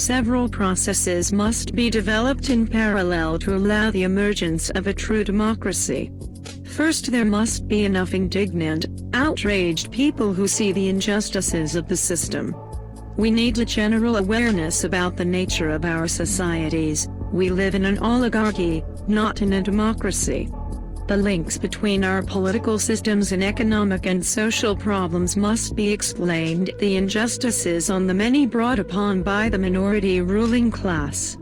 Several processes must be developed in parallel to allow the emergence of a true democracy. First, there must be enough indignant, outraged people who see the injustices of the system. We need a general awareness about the nature of our societies. We live in an oligarchy, not in a democracy. The links between our political systems and economic and social problems must be explained, the injustices on the many brought upon by the minority ruling class.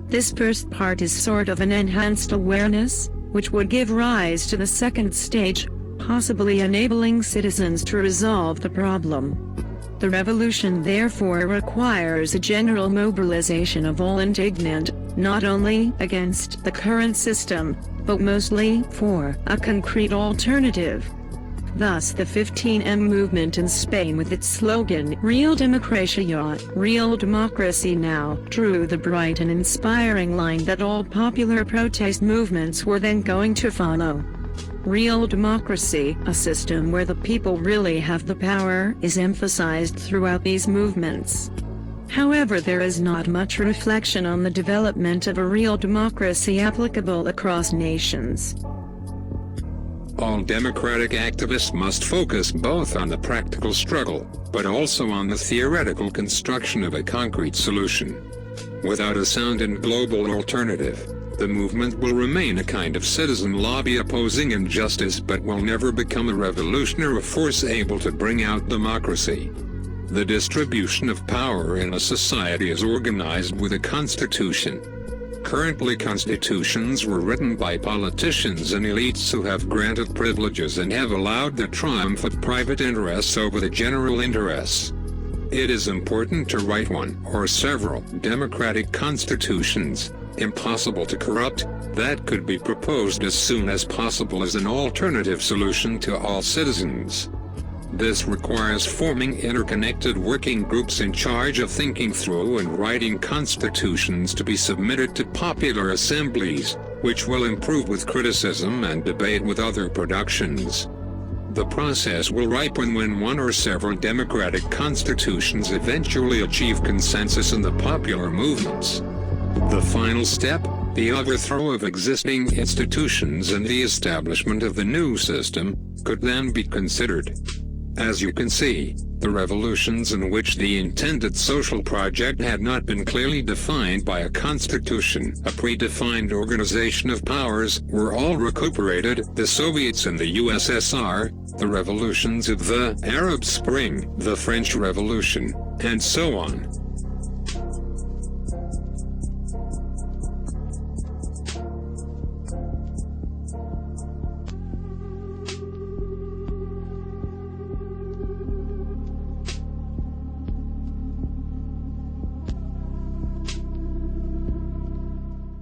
This first part is sort of an enhanced awareness, which would give rise to the second stage, possibly enabling citizens to resolve the problem. The revolution therefore requires a general mobilization of all indignant, not only against the current system, but mostly for a concrete alternative. Thus the 15M movement in Spain with its slogan, Real Democracia, Real Democracy Now, drew the bright and inspiring line that all popular protest movements were then going to follow. Real democracy, a system where the people really have the power, is emphasized throughout these movements. However, there is not much reflection on the development of a real democracy applicable across nations. All democratic activists must focus both on the practical struggle, but also on the theoretical construction of a concrete solution. Without a sound and global alternative, the movement will remain a kind of citizen lobby opposing injustice but will never become a revolution or a force able to bring out democracy. The distribution of power in a society is organized with a constitution. Currently, constitutions were written by politicians and elites who have granted privileges and have allowed the triumph of private interests over the general interests. It is important to write one or several democratic constitutions, impossible to corrupt, that could be proposed as soon as possible as an alternative solution to all citizens. This requires forming interconnected working groups in charge of thinking through and writing constitutions to be submitted to popular assemblies, which will improve with criticism and debate with other productions. The process will ripen when one or several democratic constitutions eventually achieve consensus in the popular movements. The final step, the overthrow of existing institutions and the establishment of the new system, could then be considered. As you can see, the revolutions in which the intended social project had not been clearly defined by a constitution, a predefined organization of powers, were all recuperated, the Soviets and the USSR, the revolutions of the Arab Spring, the French Revolution, and so on.